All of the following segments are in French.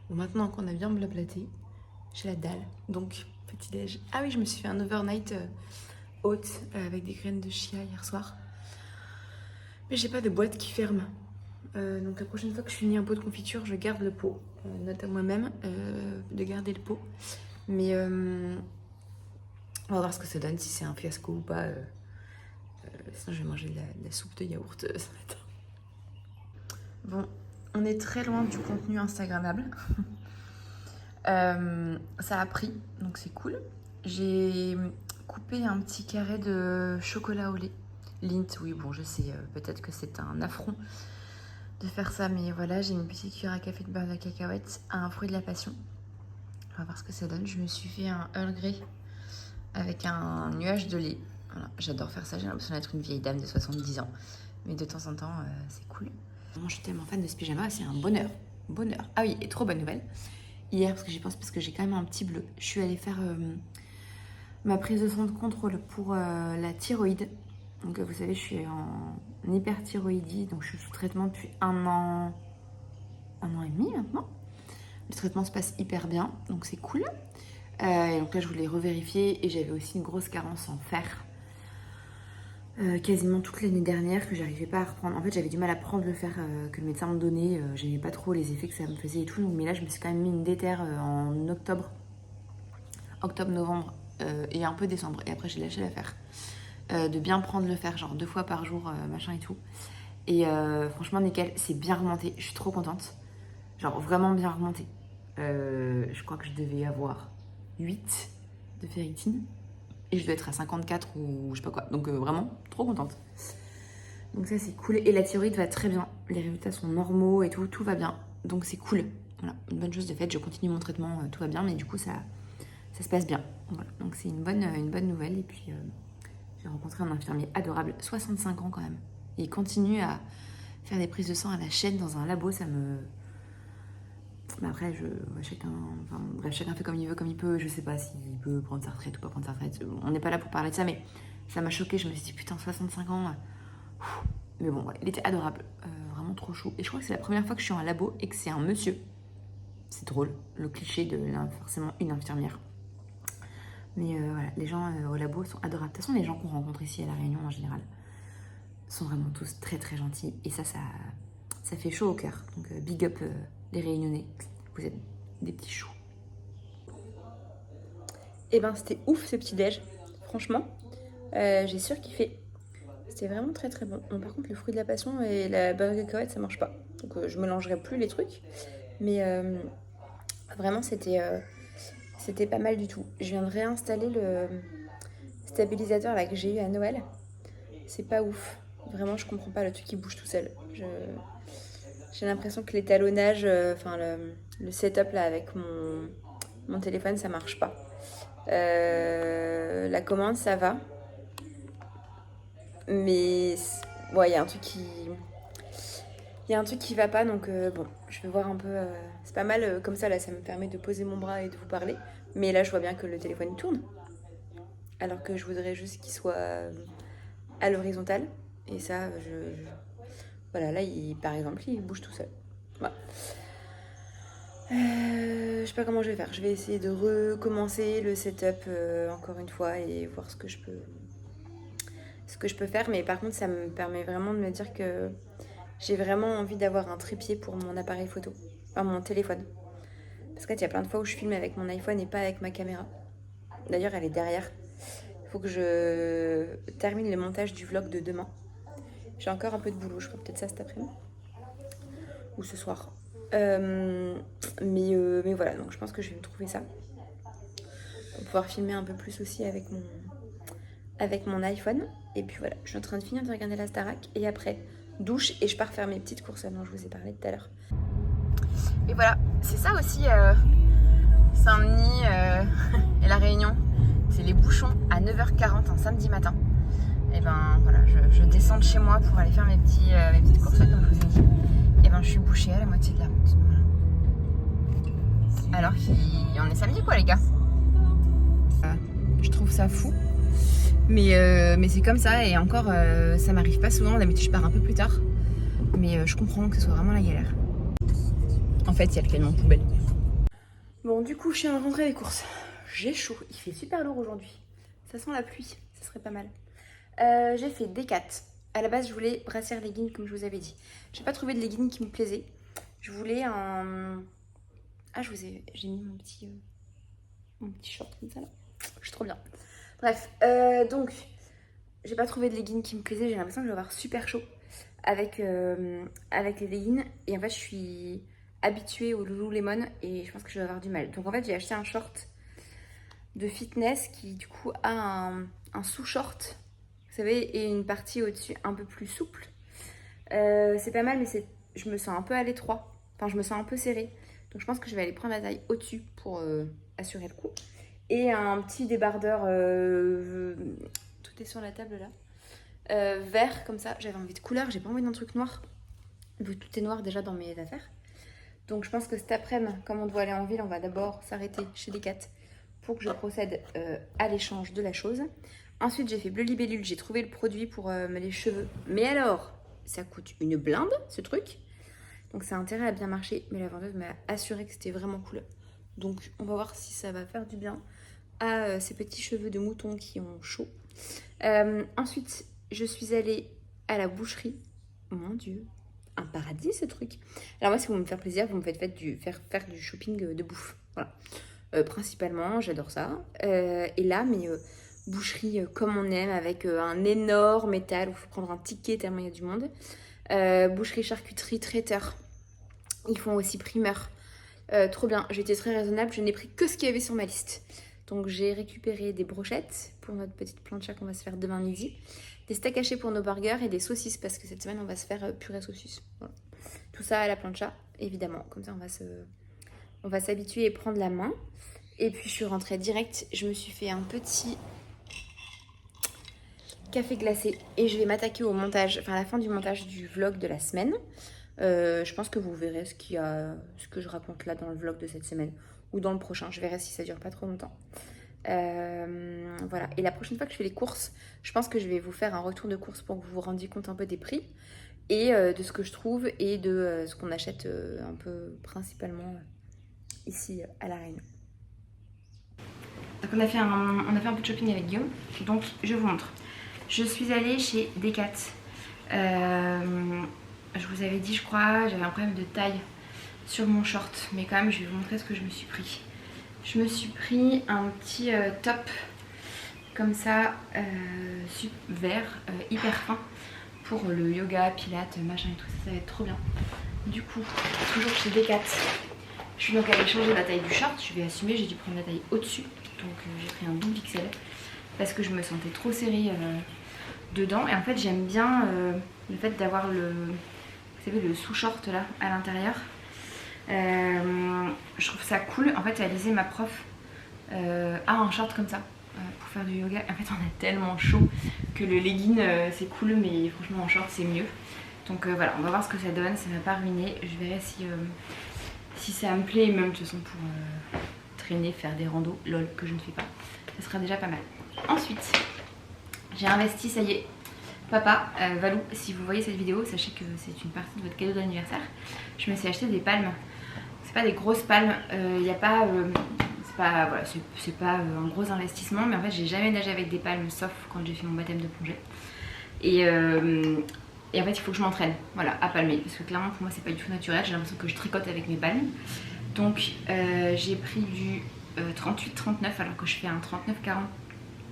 Bon, maintenant qu'on a bien blablaté, j'ai la dalle. Donc, petit déj. Ah oui, je me suis fait un overnight oat avec des graines de chia hier soir. Mais j'ai pas de boîte qui ferme. Donc la prochaine fois que je finis un pot de confiture, je garde le pot. Note à moi-même de garder le pot. Mais on va voir ce que ça donne, si c'est un fiasco ou pas. Sinon je vais manger de la soupe de yaourt ce matin. Bon, on est très loin du contenu instagrammable. Ça a pris, donc c'est cool. J'ai coupé un petit carré de chocolat au lait. Lindt, oui bon je sais, peut-être que c'est un affront de faire ça, mais voilà, j'ai une petite cuillère à café de beurre de cacahuète, un fruit de la passion. On va voir ce que ça donne. Je me suis fait un Earl Grey avec un nuage de lait. Voilà, j'adore faire ça, j'ai l'impression d'être une vieille dame de 70 ans. Mais de temps en temps, c'est cool. Vraiment, je suis tellement fan de ce pyjama, c'est un bonheur. Bonheur. Ah oui, et trop bonne nouvelle. Hier, parce que j'y pense, parce que j'ai quand même un petit bleu, je suis allée faire ma prise de sang de contrôle pour la thyroïde. Donc vous savez, je suis en hyperthyroïdie, donc je suis sous traitement depuis un an et demi maintenant. Le traitement se passe hyper bien, donc c'est cool. Et donc là, je voulais revérifier et j'avais aussi une grosse carence en fer. Quasiment toute l'année dernière que j'arrivais pas à reprendre. En fait, j'avais du mal à prendre le fer que le médecin me donnait. J'aimais pas trop les effets que ça me faisait et tout. Donc, mais là, je me suis quand même mis une déterre en octobre, novembre et un peu décembre. Et après, j'ai lâché l'affaire. De bien prendre le fer, genre 2 fois par jour, machin et tout. Et franchement, nickel, c'est bien remonté. Je suis trop contente. Genre vraiment bien remonté. Je crois que je devais avoir 8 de ferritine. Et je dois être à 54 ou je sais pas quoi. Donc vraiment, trop contente. Donc ça, c'est cool. Et la thyroïde va très bien. Les résultats sont normaux et tout va bien. Donc c'est cool. Voilà, une bonne chose de faite. Je continue mon traitement, tout va bien. Mais du coup, ça se passe bien. Voilà. Donc c'est une bonne nouvelle. Et puis... j'ai rencontré un infirmier adorable, 65 ans quand même. Et il continue à faire des prises de sang à la chaîne dans un labo, ça me... Mais après, chacun fait comme il veut, comme il peut. Je sais pas s'il peut prendre sa retraite ou pas prendre sa retraite. On n'est pas là pour parler de ça, mais ça m'a choquée. Je me suis dit, putain, 65 ans. Mais bon, ouais, il était adorable. Vraiment trop chou. Et je crois que c'est la première fois que je suis en labo et que c'est un monsieur. C'est drôle, le cliché de forcément une infirmière. Mais voilà, les gens au labo sont adorables. De toute façon, les gens qu'on rencontre ici à La Réunion en général sont vraiment tous très très gentils. Et ça fait chaud au cœur. Donc big up les Réunionnais. Vous êtes des petits choux. Et ben c'était ouf ce petit déj. Franchement, j'ai surkiffé. C'était vraiment très très bon. Bon. Par contre, le fruit de la passion et la beurre de cacahuète, ça marche pas. Donc je mélangerai plus les trucs. Mais vraiment, c'était pas mal du tout. Je viens de réinstaller le stabilisateur là que j'ai eu à Noël. C'est pas ouf. Vraiment, je comprends pas le truc qui bouge tout seul. J'ai l'impression que l'étalonnage, le setup là avec mon téléphone, ça marche pas. La commande, ça va. Mais ouais, il y a un truc qui va pas, donc bon, je vais voir un peu. C'est pas mal comme ça, là, ça me permet de poser mon bras et de vous parler. Mais là, je vois bien que le téléphone tourne. Alors que je voudrais juste qu'il soit à l'horizontale. Et ça, voilà, là, par exemple, il bouge tout seul. Voilà. Je sais pas comment je vais faire. Je vais essayer de recommencer le setup encore une fois et voir ce que je peux faire. Mais par contre, ça me permet vraiment de me dire que j'ai vraiment envie d'avoir un trépied pour mon appareil photo. Enfin, mon téléphone. Parce qu'il y a plein de fois où je filme avec mon iPhone et pas avec ma caméra. D'ailleurs, elle est derrière. Il faut que je termine le montage du vlog de demain. J'ai encore un peu de boulot, je ferai peut-être ça cet après-midi. Ou ce soir. Mais voilà, donc je pense que je vais me trouver ça. Pour pouvoir filmer un peu plus aussi avec mon iPhone. Et puis voilà, je suis en train de finir de regarder la Starac. Et après, douche et je pars faire mes petites courses dont je vous ai parlé tout à l'heure. Et voilà, c'est ça aussi Saint-Denis et La Réunion. C'est les bouchons à 9h40 un samedi matin. Et ben voilà, je descends de chez moi pour aller faire mes petites courses comme je vous ai dit. Et ben je suis bouchée à la moitié de la route. Voilà. Alors qu'on est samedi quoi les gars. Je trouve ça fou. Mais c'est comme ça et encore ça m'arrive pas souvent. D'habitude je pars un peu plus tard. Mais je comprends que ce soit vraiment la galère. En fait il y a le camion poubelle. Bon, du coup, je suis rentrée des courses. J'ai chaud. Il fait super lourd aujourd'hui. Ça sent la pluie. Ça serait pas mal. J'ai fait Decat. À la base, je voulais brassière legging comme je vous avais dit. J'ai pas trouvé de legging qui me plaisait. Je voulais un... Ah, j'ai mis mon petit short comme ça là. Je suis trop bien. Bref, donc, j'ai pas trouvé de legging qui me plaisait. J'ai l'impression que je vais avoir super chaud avec les leggings. Et en fait, je suis habituée au Lululemon et je pense que je vais avoir du mal. Donc en fait, j'ai acheté un short de fitness qui du coup a un sous-short, vous savez, et une partie au-dessus un peu plus souple. C'est pas mal, mais je me sens un peu à l'étroit. Enfin, je me sens un peu serrée. Donc je pense que je vais aller prendre la taille au-dessus pour assurer le coup. Et un petit débardeur, tout est sur la table là, vert comme ça. J'avais envie de couleur, j'ai pas envie d'un truc noir. Tout est noir déjà dans mes affaires. Donc je pense que cet après-midi, comme on doit aller en ville, on va d'abord s'arrêter chez Decat pour que je procède à l'échange de la chose. Ensuite, j'ai fait Bleu Libellule, j'ai trouvé le produit pour les cheveux. Mais alors, ça coûte une blinde, ce truc. Donc ça a intérêt à bien marcher, mais la vendeuse m'a assuré que c'était vraiment cool. Donc on va voir si ça va faire du bien à ces petits cheveux de mouton qui ont chaud. Ensuite, je suis allée à la boucherie. Mon Dieu, un paradis ce truc. Alors moi, si vous me faire plaisir, vous me faites faire du shopping de bouffe. Voilà. Principalement, j'adore ça. Et là, mais boucherie comme on aime, avec un énorme étal où il faut prendre un ticket tellement il y a du monde. Boucherie, charcuterie, traiteur. Ils font aussi primeur. Trop bien, j'ai été très raisonnable, je n'ai pris que ce qu'il y avait sur ma liste. Donc j'ai récupéré des brochettes pour notre petite plancha qu'on va se faire demain midi, des steaks hachés pour nos burgers et des saucisses parce que cette semaine on va se faire purée saucisse. Voilà. Tout ça à la plancha, évidemment, comme ça on va s'habituer et prendre la main. Et puis je suis rentrée direct, je me suis fait un petit café glacé et je vais m'attaquer au montage, enfin à la fin du montage du vlog de la semaine. Je pense que vous verrez ce que je raconte là dans le vlog de cette semaine ou dans le prochain. Je verrai si ça dure pas trop longtemps. Voilà. Et la prochaine fois que je fais les courses, je pense que je vais vous faire un retour de course pour que vous vous rendiez compte un peu des prix et de ce que je trouve et de ce qu'on achète un peu principalement ici à La Réunion. Donc on a fait un peu de shopping avec Guillaume. Donc je vous montre. Je suis allée chez Decat. Je vous avais dit, je crois, j'avais un problème de taille sur mon short. Mais quand même, je vais vous montrer ce que je me suis pris. Je me suis pris un petit top comme ça, vert, hyper fin. Pour le yoga, pilates, machin et tout ça, ça va être trop bien. Du coup, toujours chez Decat. Je suis donc allée changer la taille du short. Je vais assumer, j'ai dû prendre la taille au-dessus. Donc j'ai pris un double XL. Parce que je me sentais trop serrée dedans. Et en fait, j'aime bien le fait d'avoir vous savez, le sous-short là à l'intérieur. Je trouve ça cool. En fait, Alizé, ma prof, a un short comme ça pour faire du yoga. En fait, on a tellement chaud que le legging c'est cool, mais franchement en short c'est mieux. Donc voilà, on va voir ce que ça donne. Ça m'a pas ruiné. Je verrai si ça me plaît, même de toute façon pour traîner, faire des randos, lol, que je ne fais pas. Ça sera déjà pas mal. Ensuite, j'ai investi, ça y est. Papa, Valou, si vous voyez cette vidéo, sachez que c'est une partie de votre cadeau d'anniversaire. Je me suis acheté des palmes. C'est pas des grosses palmes, il n'y a pas... voilà, c'est pas un gros investissement, mais en fait j'ai jamais nagé avec des palmes sauf quand j'ai fait mon baptême de plongée. Et en fait il faut que je m'entraîne, voilà, à palmer, parce que clairement pour moi c'est pas du tout naturel, j'ai l'impression que je tricote avec mes palmes. Donc j'ai pris du 38-39 alors que je fais un 39-40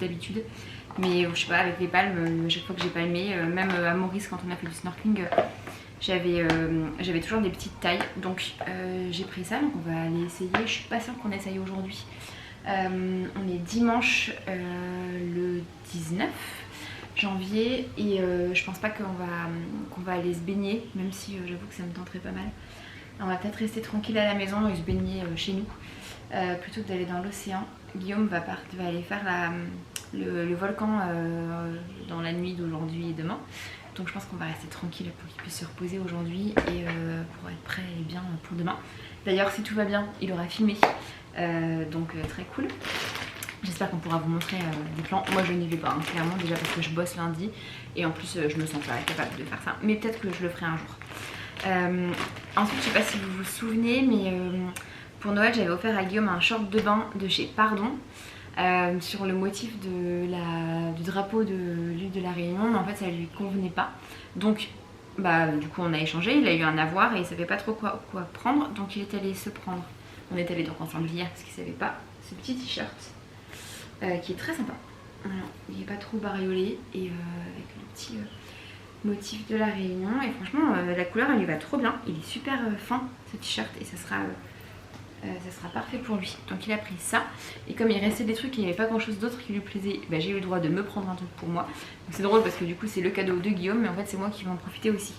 d'habitude. Mais je sais pas, avec les palmes, chaque fois que j'ai palmé, même à Maurice quand on a fait du snorkeling, j'avais toujours des petites tailles. Donc j'ai pris ça, donc on va aller essayer. Je suis pas sûre qu'on essaye aujourd'hui. On est dimanche le 19 janvier et je pense pas qu'on va aller se baigner, même si j'avoue que ça me tenterait pas mal. On va peut-être rester tranquille à la maison et se baigner chez nous plutôt que d'aller dans l'océan. Guillaume va aller faire le volcan dans la nuit d'aujourd'hui et demain. Donc je pense qu'on va rester tranquille pour qu'il puisse se reposer aujourd'hui et pour être prêt et bien pour demain. D'ailleurs si tout va bien, il aura filmé, donc très cool. J'espère qu'on pourra vous montrer des plans. Moi je n'y vais pas, hein, clairement, déjà parce que je bosse lundi et en plus je me sens pas capable de faire ça. Mais peut-être que je le ferai un jour. Ensuite je sais pas si vous vous souvenez, mais pour Noël, j'avais offert à Guillaume un short de bain de chez Pardon. Sur le motif du drapeau de l'île de la Réunion, mais en fait ça lui convenait pas. Donc bah, du coup on a échangé, il a eu un avoir et il savait pas trop quoi prendre, donc il est allé se prendre. On est allé donc ensemble hier parce qu'il savait pas ce petit t-shirt qui est très sympa. Voilà, il est pas trop bariolé et avec le petit motif de la Réunion, et franchement la couleur elle lui va trop bien, il est super fin ce t-shirt et ça sera parfait pour lui. Donc il a pris ça, et comme il restait des trucs et il n'y avait pas grand chose d'autre qui lui plaisait, bah, j'ai eu le droit de me prendre un truc pour moi. Donc c'est drôle parce que du coup c'est le cadeau de Guillaume, mais en fait c'est moi qui vais en profiter aussi.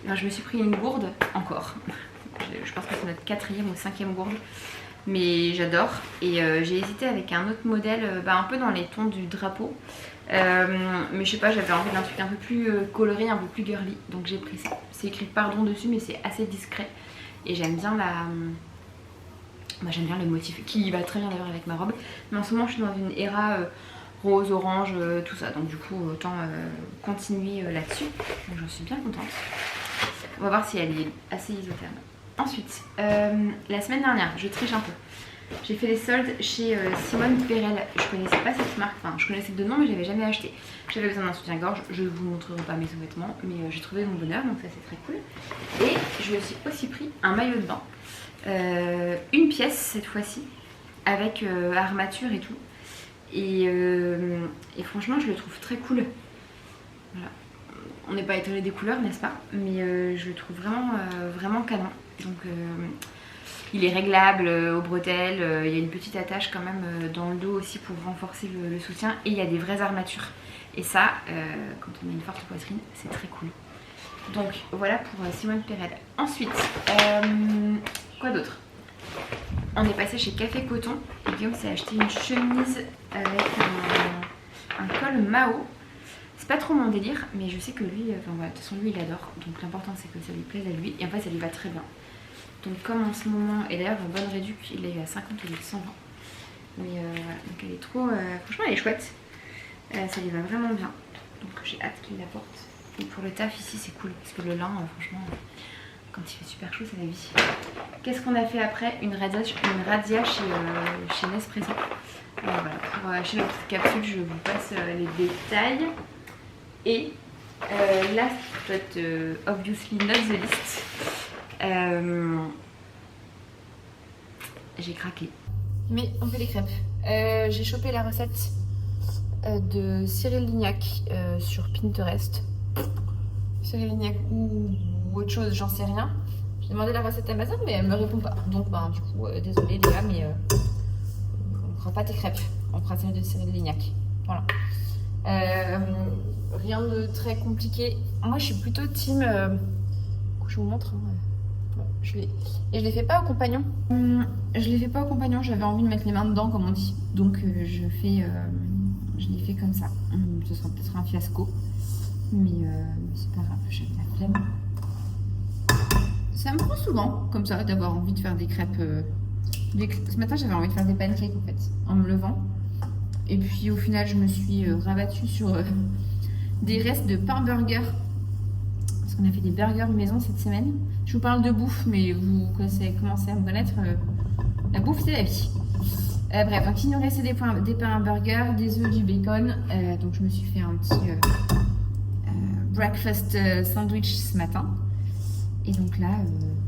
Alors, je me suis pris une gourde encore. Je pense que c'est notre 4e ou 5e gourde, mais j'adore. Et j'ai hésité avec un autre modèle, un peu dans les tons du drapeau. Mais je sais pas, j'avais envie d'un truc un peu plus coloré, un peu plus girly, donc j'ai pris ça. C'est écrit Pardon dessus, mais c'est assez discret. Et j'aime bien j'aime bien le motif qui va très bien d'ailleurs avec ma robe. Mais en ce moment je suis dans une era rose, orange, tout ça. Donc du coup autant continuer là-dessus. Donc j'en suis bien contente. On va voir si elle est assez isotherme. Ensuite, la semaine dernière, je triche un peu. J'ai fait les soldes chez Simone Perel. Je connaissais pas cette marque, enfin je connaissais de nom mais je l'avais jamais acheté. J'avais besoin d'un soutien-gorge, je ne vous montrerai pas mes sous-vêtements, mais j'ai trouvé mon bonheur, donc ça c'est très cool. Et je me suis aussi pris un maillot de bain. Une pièce cette fois-ci, avec armature et tout. Et franchement je le trouve très cool. Voilà. On n'est pas étonné des couleurs, n'est-ce pas? Mais je le trouve vraiment canon. Donc il est réglable aux bretelles, il y a une petite attache quand même dans le dos aussi pour renforcer le soutien, et il y a des vraies armatures. Et ça, quand on a une forte poitrine, c'est très cool. Donc voilà pour Simone Perel. Ensuite, quoi d'autre? On est passé chez Café Coton et Guillaume s'est acheté une chemise avec un col Mao. C'est pas trop mon délire, mais je sais que lui, enfin voilà, de toute façon lui il adore. Donc l'important c'est que ça lui plaise à lui, et en fait ça lui va très bien. Donc comme en ce moment, et d'ailleurs bonne réduc, il l'a eu à 50 au lieu de 120. Mais voilà, donc elle est trop, franchement elle est chouette. Ça lui va vraiment bien. Donc j'ai hâte qu'il la porte. Et pour le taf ici c'est cool, parce que le lin, franchement, quand il fait super chaud c'est la vie. Qu'est-ce qu'on a fait après? Une radia chez Nespresso. Voilà, pour acheter la petite capsule, je vous passe les détails. Et last but obviously not the least, j'ai craqué. Mais on fait les crêpes. J'ai chopé la recette de Cyril Lignac sur Pinterest. Cyril Lignac ou autre chose, j'en sais rien. J'ai demandé la recette à Amazon, mais elle me répond pas. Donc du coup, désolée Léa, mais on fera pas tes crêpes. On fera celle de Cyril Lignac. Voilà. Rien de très compliqué. Moi je suis plutôt team. Je vous montre. Bon, et je les fais pas au compagnon. Je les fais pas au compagnon. J'avais envie de mettre les mains dedans, comme on dit. Donc je les fais comme ça. Ce sera peut-être un fiasco, mais c'est pas grave. J'ai de la flemme. Ça me prend souvent comme ça d'avoir envie de faire des crêpes. Ce matin j'avais envie de faire des pancakes en fait, en me levant. Et puis au final je me suis rabattue sur des restes de pain burger. Parce qu'on a fait des burgers maison cette semaine. Je vous parle de bouffe, mais vous commencez à me connaître. La bouffe c'est la vie. Bref, donc il nous restait des pains burger, des œufs, du bacon. Donc je me suis fait un petit breakfast sandwich ce matin. Et donc là,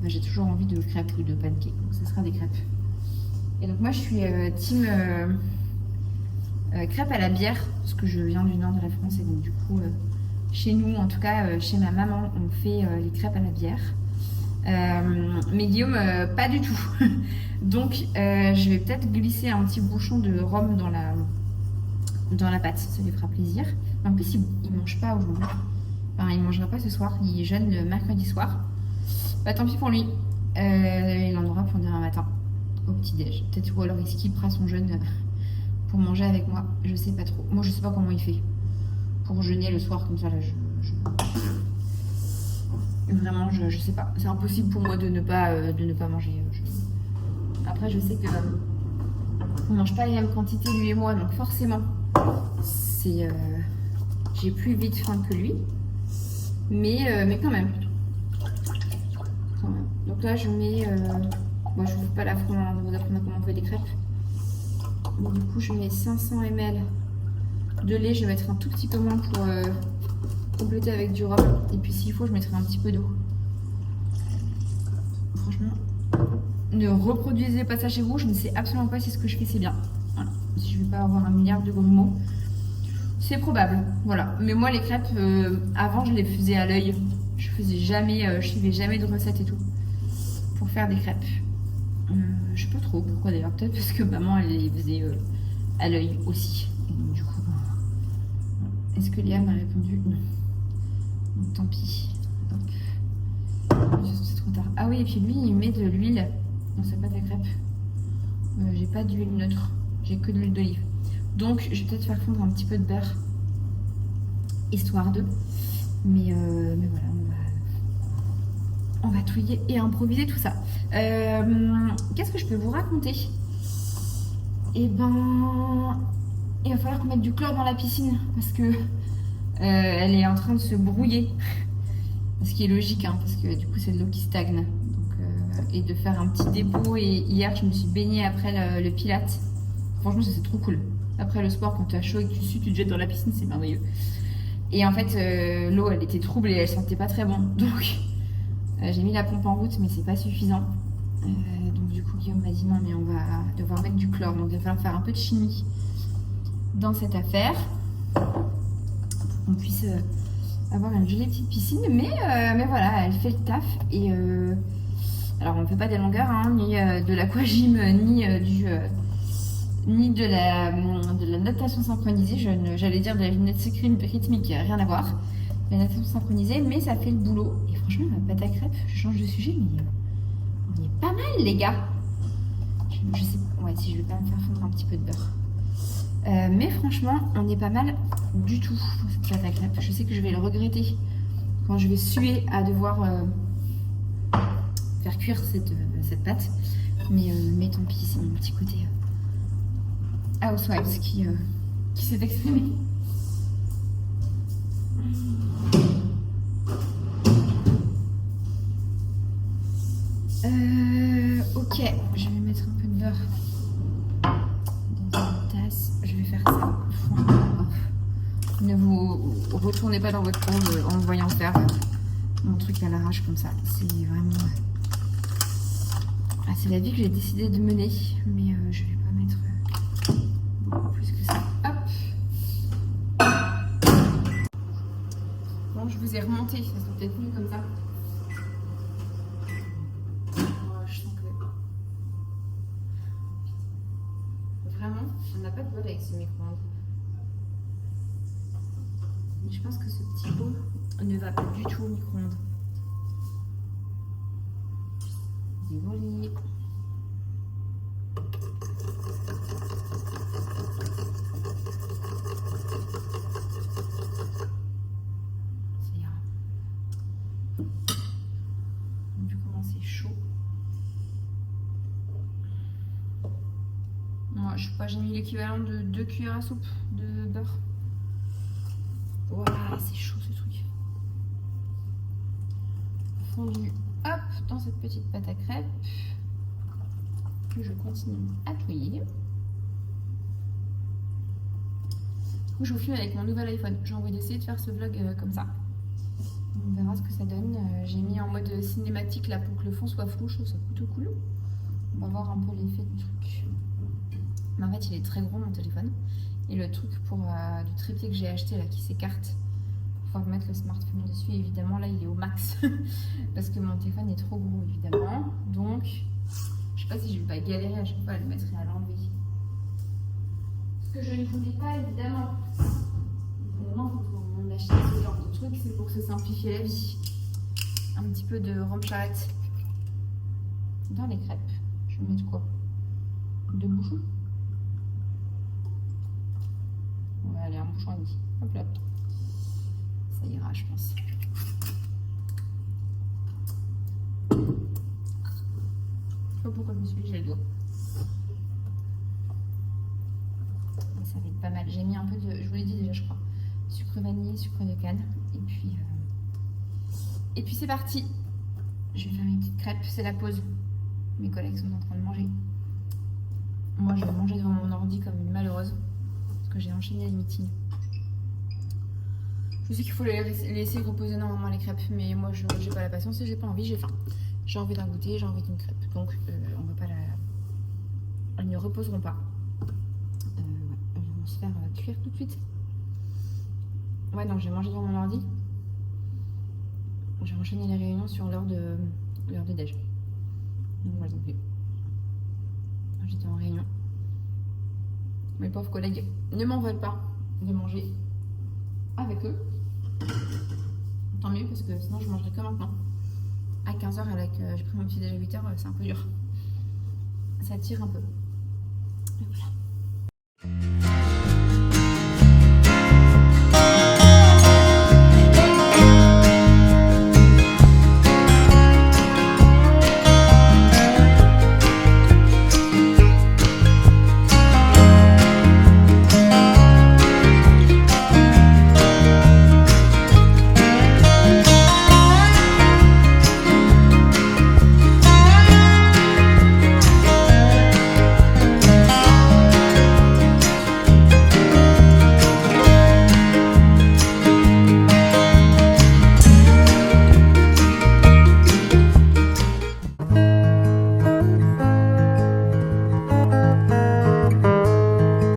j'ai toujours envie de crêpes ou de pancakes. Donc ça sera des crêpes. Et donc moi je suis team crêpes à la bière, parce que je viens du nord de la France, et donc du coup chez nous, en tout cas chez ma maman, on fait les crêpes à la bière. Mais Guillaume, pas du tout. Donc je vais peut-être glisser un petit bouchon de rhum dans la pâte, ça lui fera plaisir. En plus il mange pas aujourd'hui. Enfin, il mangera pas ce soir, il jeûne le mercredi soir. Bah tant pis pour lui, il en aura pour demain matin au petit-déj. Peut-être, ou alors il skippera son jeûne pour manger avec moi, je sais pas trop. Moi je sais pas comment il fait pour jeûner le soir comme ça là. Vraiment je sais pas. C'est impossible pour moi de ne pas manger. Après je sais que on mange pas les mêmes quantités lui et moi, donc forcément c'est j'ai plus vite faim que lui. Mais quand même. Donc là je mets Bon, je ne vous pas la front hein, de vous apprendre comment on fait des crêpes. Mais du coup, je mets 500 ml de lait. Je vais mettre un tout petit peu moins pour compléter avec du rhum. Et puis s'il faut, je mettrai un petit peu d'eau. Franchement, ne reproduisez pas ça chez vous. Je ne sais absolument pas si ce que je fais c'est bien. Voilà. Si je ne vais pas avoir 1 milliard de gros mots. C'est probable, voilà. Mais moi, les crêpes, avant, je les faisais à l'œil. Je suivais jamais de recettes et tout pour faire des crêpes. Je sais pas trop pourquoi d'ailleurs. Peut-être parce que maman, elle les faisait à l'œil aussi. Et donc, du coup, est-ce que Léa m'a répondu? Non. Donc, tant pis. C'est trop tard. Ah oui, et puis lui, il met de l'huile dans sa pâte à crêpes. J'ai pas d'huile neutre. J'ai que de l'huile d'olive. Donc, je vais peut-être faire fondre un petit peu de beurre. Histoire de. Mais voilà, on va touiller et improviser tout ça. Qu'est-ce que je peux vous raconter? Eh ben, il va falloir qu'on mette du chlore dans la piscine parce que elle est en train de se brouiller. Ce qui est logique, hein, parce que du coup c'est de l'eau qui stagne. Donc, et de faire un petit dépôt. Et hier, je me suis baignée après le pilate. Franchement, ça c'est trop cool. Après le sport, quand tu as chaud et que tu sues, tu te jettes dans la piscine, c'est merveilleux. Et en fait, l'eau, elle était trouble et elle sentait pas très bon. Donc, j'ai mis la pompe en route, mais c'est pas suffisant. Donc, du coup, Guillaume m'a dit non, mais on va devoir mettre du chlore. Donc, il va falloir faire un peu de chimie dans cette affaire pour qu'on puisse avoir une jolie petite piscine. Mais voilà, elle fait le taf. Et alors, on ne fait pas des longueurs, hein, ni de l'aquagym, ni de la natation synchronisée, j'allais dire de la gymnastique rythmique, rien à voir. La natation synchronisée, mais ça fait le boulot. Et franchement, ma pâte à crêpes, je change de sujet, mais on est pas mal, les gars. Je sais pas, ouais, si je vais pas me faire fondre un petit peu de beurre. Mais franchement, on est pas mal du tout pour cette pâte à crêpes. Je sais que je vais le regretter quand je vais suer à devoir faire cuire cette pâte. Mais tant pis, c'est mon petit côté. Housewives qui s'est exprimé. Ok, je vais mettre un peu de beurre dans une tasse. Je vais faire ça. Ne vous retournez pas dans votre onde en me voyant faire mon truc à l'arrache comme ça. C'est vraiment... c'est la vie que j'ai décidé de mener. Mais je vais pas mettre... plus que ça. Hop. Bon, je vous ai remonté, ça serait peut-être mieux comme ça. Je sens que vraiment, on n'a pas de bol avec ce micro-ondes. Je pense que ce petit pot ne va pas du tout au micro-ondes. Désolée. Je sais pas, j'ai mis l'équivalent de 2 cuillères à soupe de beurre. Voilà, c'est chaud ce truc. Fondu, hop, dans cette petite pâte à crêpes. Que je continue à touiller. Je vous filme avec mon nouvel iPhone. J'ai envie d'essayer de faire ce vlog comme ça. On verra ce que ça donne. J'ai mis en mode cinématique là pour que le fond soit flou. Je trouve ça plutôt cool. On va voir un peu l'effet du truc. Mais en fait, il est très gros mon téléphone. Et le truc pour du trépied que j'ai acheté là qui s'écarte pour pouvoir mettre le smartphone dessus, évidemment là il est au max parce que mon téléphone est trop gros évidemment. Donc je sais pas si je vais pas galérer à chaque fois à le mettre et à l'enlever. Ce que je ne voulais pas évidemment. Évidemment, quand on achète ce genre de truc, c'est pour se simplifier la vie. Un petit peu de rhum charrette dans les crêpes. Je vais mettre quoi? 2 bouchons. On va aller un bouchon et demi. Hop là. Ça ira, je pense. Je sais pas pourquoi je me suis dit, j'ai le doigt. Ça va être pas mal. J'ai mis un peu de, je vous l'ai dit déjà, je crois, sucre vanille, sucre de canne. Et puis c'est parti. Je vais faire une petite crêpe, c'est la pause. Mes collègues sont en train de manger. Moi, je vais manger devant mon ordi comme une malheureuse parce que j'ai enchaîné les meetings. Je sais qu'il faut les laisser reposer normalement les crêpes, mais moi, je n'ai pas la patience et j'ai pas envie, j'ai faim. J'ai envie d'un goûter, j'ai envie d'une crêpe. Donc, on va pas la... Elles ne reposeront pas. Ouais, elles vont se faire cuire tout de suite. Ouais, donc j'ai mangé devant mon ordi. J'ai enchaîné les réunions sur l'heure de déj. Donc voilà, j'étais en réunion. Mes pauvres collègues ne m'en veulent pas de manger avec eux. Tant mieux parce que sinon je mangerai que maintenant. À 15h, avec j'ai pris mon petit déj à 8h, c'est un peu dur. Ça tire un peu. Et voilà.